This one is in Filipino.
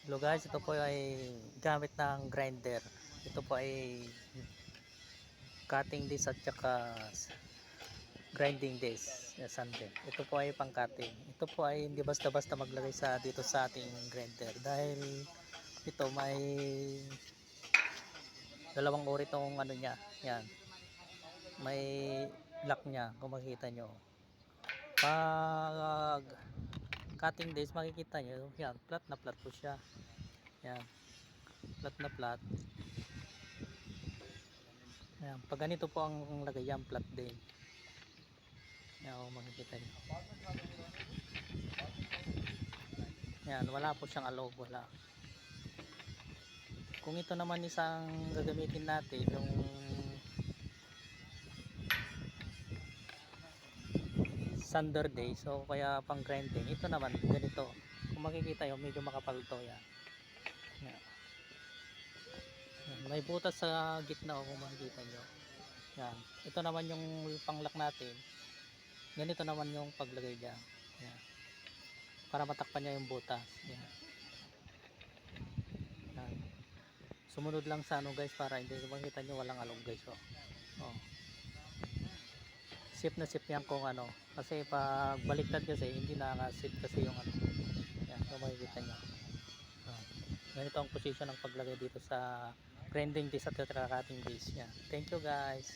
Hello guys, ito po ay gamit ng grinder. Ito po ay cutting disc at saka grinding disc. Sandel. Ito po ay pang cutting. Ito po ay hindi basta-basta maglagay sa dito sa ating grinder dahil ito may dalawang uri tong ano niya. Yan. May lock niya kung makikita nyo. Pag cutting disc makikita nyo, yan, flat na flat po siya. Yan. Flat na flat. Ayan, pag ganito po ang lagay yan, flat din. Ayan, makikita nyo. Ayan, wala po siyang alog, wala. Kung ito naman isang gagamitin natin, yung sander day, so kaya pang grinding, ito naman, ganito. Kung makikita nyo, medyo makapal to yan. Ayan. Ayan, may butas sa gitna kung makikita nyo. Yan. Ito naman yung panglock natin. Ganito naman yung paglagay dyan. Yan. Para matakpan niya yung butas. Yan. Yan. Sumunod lang sa ano guys para hindi makita nyo walang alog guys. Oh. Oh. Sip na sip yan kung ano. Kasi pag baliktad kasi hindi nakaka-sip kasi yung ano. Yan. So makikita nyo. Oh. Ganito ang position ng paglagay dito sa grinding disc at cutting disc. Yan. Thank you guys.